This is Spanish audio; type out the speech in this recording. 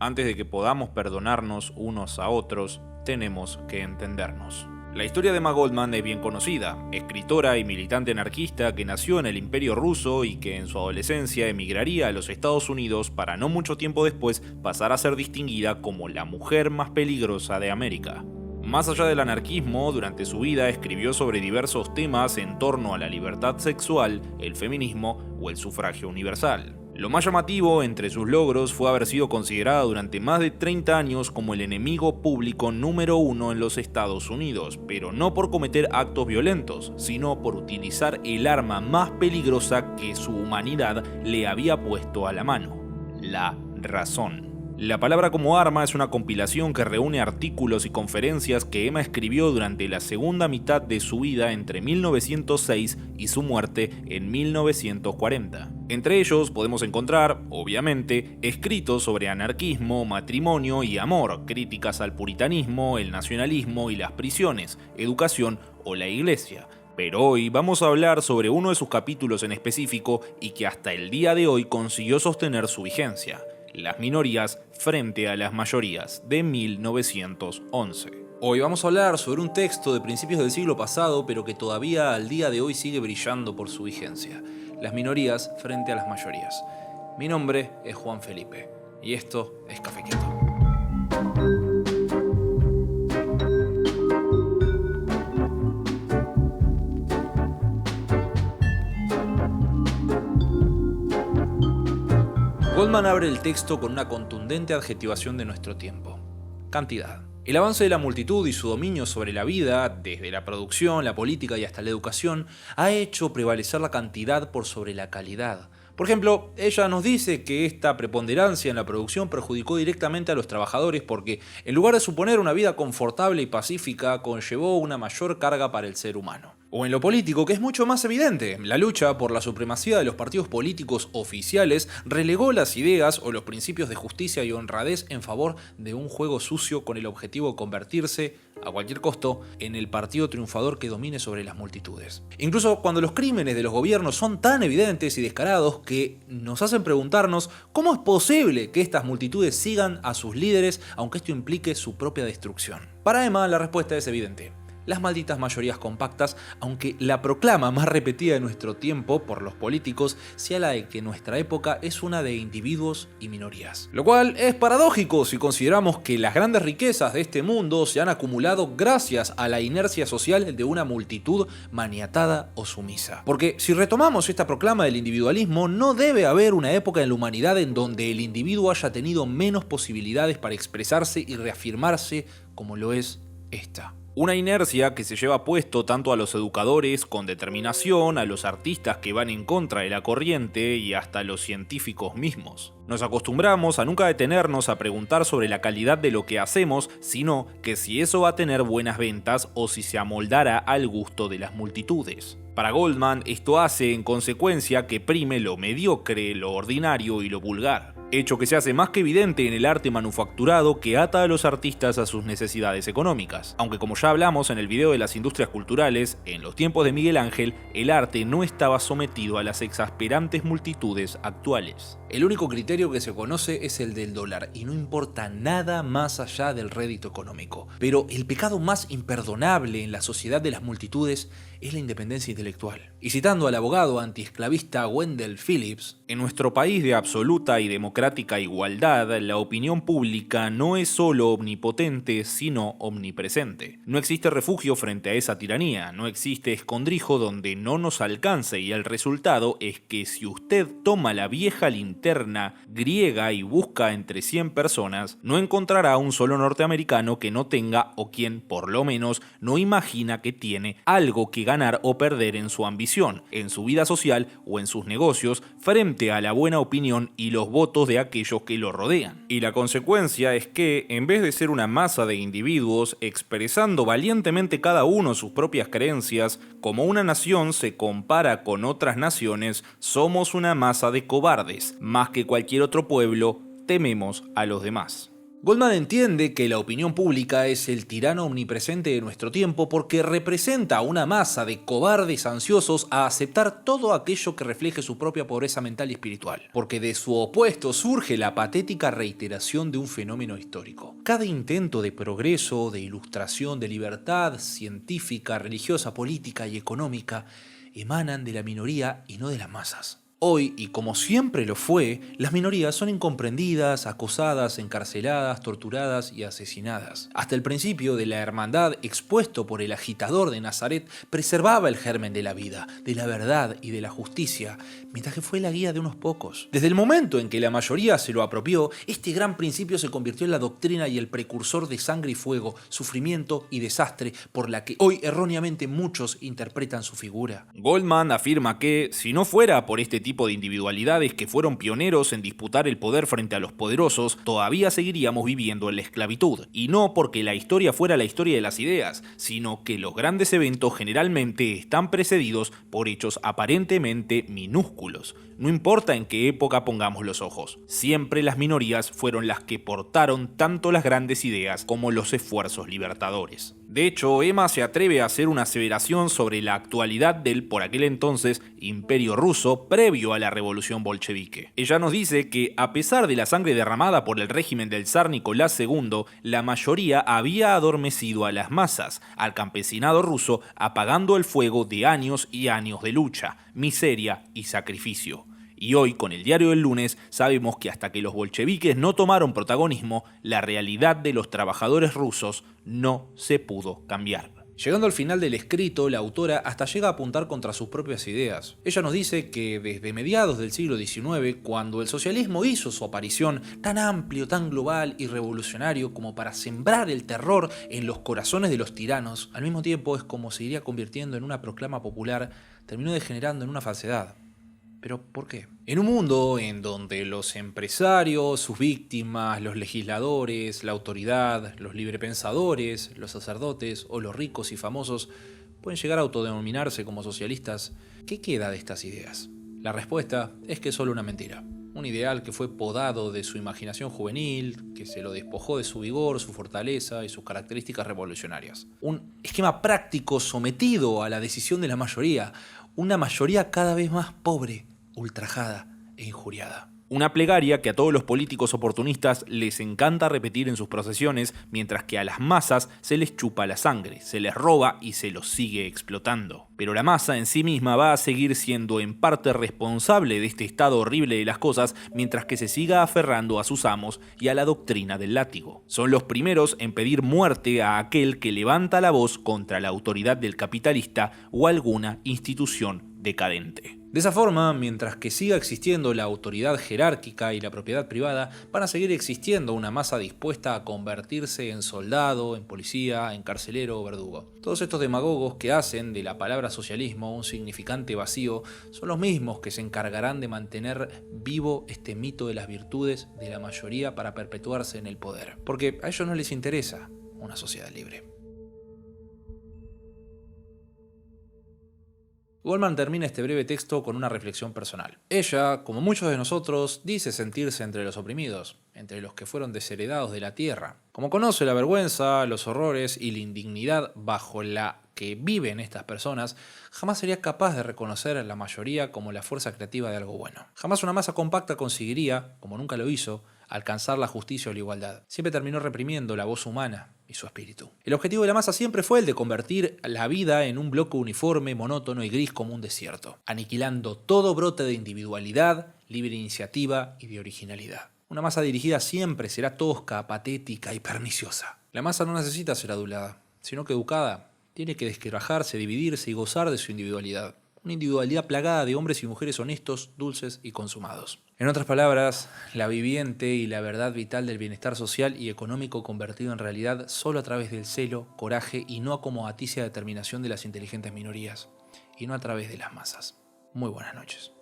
Antes de que podamos perdonarnos unos a otros, tenemos que entendernos. La historia de Emma Goldman es bien conocida, escritora y militante anarquista que nació en el Imperio Ruso y que en su adolescencia emigraría a los Estados Unidos para no mucho tiempo después pasar a ser distinguida como la mujer más peligrosa de América. Más allá del anarquismo, durante su vida escribió sobre diversos temas en torno a la libertad sexual, el feminismo o el sufragio universal. Lo más llamativo entre sus logros fue haber sido considerada durante más de 30 años como el enemigo público número 1 en los Estados Unidos, pero no por cometer actos violentos, sino por utilizar el arma más peligrosa que su humanidad le había puesto a la mano: la razón. La palabra como arma es una compilación que reúne artículos y conferencias que Emma escribió durante la segunda mitad de su vida entre 1906 y su muerte en 1940. Entre ellos podemos encontrar, obviamente, escritos sobre anarquismo, matrimonio y amor, críticas al puritanismo, el nacionalismo y las prisiones, educación o la iglesia. Pero hoy vamos a hablar sobre uno de sus capítulos en específico y que hasta el día de hoy consiguió sostener su vigencia: las minorías frente a las mayorías, de 1911. Hoy vamos a hablar sobre un texto de principios del siglo pasado, pero que todavía al día de hoy sigue brillando por su vigencia: las minorías frente a las mayorías. Mi nombre es Juan Felipe, y esto es Café Quieto. Goldman abre el texto con una contundente adjetivación de nuestro tiempo: cantidad. El avance de la multitud y su dominio sobre la vida, desde la producción, la política y hasta la educación, ha hecho prevalecer la cantidad por sobre la calidad. Por ejemplo, ella nos dice que esta preponderancia en la producción perjudicó directamente a los trabajadores porque, en lugar de suponer una vida confortable y pacífica, conllevó una mayor carga para el ser humano. O en lo político, que es mucho más evidente, la lucha por la supremacía de los partidos políticos oficiales relegó las ideas o los principios de justicia y honradez en favor de un juego sucio con el objetivo de convertirse, a cualquier costo, en el partido triunfador que domine sobre las multitudes. Incluso cuando los crímenes de los gobiernos son tan evidentes y descarados que nos hacen preguntarnos cómo es posible que estas multitudes sigan a sus líderes aunque esto implique su propia destrucción. Para Emma, la respuesta es evidente: las malditas mayorías compactas, aunque la proclama más repetida de nuestro tiempo por los políticos sea la de que nuestra época es una de individuos y minorías. Lo cual es paradójico si consideramos que las grandes riquezas de este mundo se han acumulado gracias a la inercia social de una multitud maniatada o sumisa. Porque si retomamos esta proclama del individualismo, no debe haber una época en la humanidad en donde el individuo haya tenido menos posibilidades para expresarse y reafirmarse como lo es esta. Una inercia que se lleva puesto tanto a los educadores con determinación, a los artistas que van en contra de la corriente y hasta a los científicos mismos. Nos acostumbramos a nunca detenernos a preguntar sobre la calidad de lo que hacemos, sino que si eso va a tener buenas ventas o si se amoldará al gusto de las multitudes. Para Goldman, esto hace en consecuencia que prime lo mediocre, lo ordinario y lo vulgar. Hecho que se hace más que evidente en el arte manufacturado que ata a los artistas a sus necesidades económicas. Aunque, como ya hablamos en el video de las industrias culturales, en los tiempos de Miguel Ángel, el arte no estaba sometido a las exasperantes multitudes actuales. El único criterio que se conoce es el del dólar y no importa nada más allá del rédito económico. Pero el pecado más imperdonable en la sociedad de las multitudes es la independencia intelectual. Y citando al abogado antiesclavista Wendell Phillips: en nuestro país de absoluta y democrática igualdad, la opinión pública no es solo omnipotente, sino omnipresente. No existe refugio frente a esa tiranía, no existe escondrijo donde no nos alcance, y el resultado es que si usted toma la vieja linterna griega y busca entre 100 personas, no encontrará un solo norteamericano que no tenga, o quien por lo menos no imagina que tiene, algo que ganar o perder en su ambición, en su vida social o en sus negocios, frente a la buena opinión y los votos de aquellos que lo rodean. Y la consecuencia es que, en vez de ser una masa de individuos expresando valientemente cada uno sus propias creencias, como una nación se compara con otras naciones, somos una masa de cobardes. Más que cualquier otro pueblo, tememos a los demás. Goldman entiende que la opinión pública es el tirano omnipresente de nuestro tiempo porque representa una masa de cobardes ansiosos a aceptar todo aquello que refleje su propia pobreza mental y espiritual, porque de su opuesto surge la patética reiteración de un fenómeno histórico. Cada intento de progreso, de ilustración, de libertad científica, religiosa, política y económica emanan de la minoría y no de las masas. Hoy, y como siempre lo fue, las minorías son incomprendidas, acosadas, encarceladas, torturadas y asesinadas. Hasta el principio de la hermandad expuesto por el agitador de Nazaret preservaba el germen de la vida, de la verdad y de la justicia, mientras que fue la guía de unos pocos. Desde el momento en que la mayoría se lo apropió, este gran principio se convirtió en la doctrina y el precursor de sangre y fuego, sufrimiento y desastre, por la que hoy erróneamente muchos interpretan su figura. Goldman afirma que, si no fuera por este tipo de individualidades que fueron pioneros en disputar el poder frente a los poderosos, todavía seguiríamos viviendo en la esclavitud. Y no porque la historia fuera la historia de las ideas, sino que los grandes eventos generalmente están precedidos por hechos aparentemente minúsculos. No importa en qué época pongamos los ojos, siempre las minorías fueron las que portaron tanto las grandes ideas como los esfuerzos libertadores. De hecho, Emma se atreve a hacer una aseveración sobre la actualidad del, por aquel entonces, Imperio Ruso previo a la revolución bolchevique. Ella nos dice que, a pesar de la sangre derramada por el régimen del zar Nicolás II, la mayoría había adormecido a las masas, al campesinado ruso, apagando el fuego de años y años de lucha, miseria y sacrificio. Y hoy, con el diario del lunes, sabemos que hasta que los bolcheviques no tomaron protagonismo, la realidad de los trabajadores rusos no se pudo cambiar. Llegando al final del escrito, la autora hasta llega a apuntar contra sus propias ideas. Ella nos dice que desde mediados del siglo XIX, cuando el socialismo hizo su aparición tan amplio, tan global y revolucionario como para sembrar el terror en los corazones de los tiranos, al mismo tiempo es como se iría convirtiendo en una proclama popular, terminó degenerando en una falsedad. ¿Pero por qué? En un mundo en donde los empresarios, sus víctimas, los legisladores, la autoridad, los librepensadores, los sacerdotes o los ricos y famosos pueden llegar a autodenominarse como socialistas, ¿qué queda de estas ideas? La respuesta es que es solo una mentira. Un ideal que fue podado de su imaginación juvenil, que se lo despojó de su vigor, su fortaleza y sus características revolucionarias. Un esquema práctico sometido a la decisión de la mayoría, una mayoría cada vez más pobre, ultrajada e injuriada. Una plegaria que a todos los políticos oportunistas les encanta repetir en sus procesiones, mientras que a las masas se les chupa la sangre, se les roba y se los sigue explotando. Pero la masa en sí misma va a seguir siendo en parte responsable de este estado horrible de las cosas, mientras que se siga aferrando a sus amos y a la doctrina del látigo. Son los primeros en pedir muerte a aquel que levanta la voz contra la autoridad del capitalista o alguna institución decadente. De esa forma, mientras que siga existiendo la autoridad jerárquica y la propiedad privada, van a seguir existiendo una masa dispuesta a convertirse en soldado, en policía, en carcelero o verdugo. Todos estos demagogos que hacen de la palabra socialismo un significante vacío son los mismos que se encargarán de mantener vivo este mito de las virtudes de la mayoría para perpetuarse en el poder. Porque a ellos no les interesa una sociedad libre. Goldman termina este breve texto con una reflexión personal. Ella, como muchos de nosotros, dice sentirse entre los oprimidos, entre los que fueron desheredados de la tierra. Como conoce la vergüenza, los horrores y la indignidad bajo la que viven estas personas, jamás sería capaz de reconocer a la mayoría como la fuerza creativa de algo bueno. Jamás una masa compacta conseguiría, como nunca lo hizo, alcanzar la justicia o la igualdad. Siempre terminó reprimiendo la voz humana y su espíritu. El objetivo de la masa siempre fue el de convertir la vida en un bloque uniforme, monótono y gris como un desierto, aniquilando todo brote de individualidad, libre iniciativa y de originalidad. Una masa dirigida siempre será tosca, patética y perniciosa. La masa no necesita ser adulada, sino que educada tiene que desquebrajarse, dividirse y gozar de su individualidad. Una individualidad plagada de hombres y mujeres honestos, dulces y consumados. En otras palabras, la viviente y la verdad vital del bienestar social y económico convertido en realidad solo a través del celo, coraje y no acomodaticia determinación de las inteligentes minorías, y no a través de las masas. Muy buenas noches.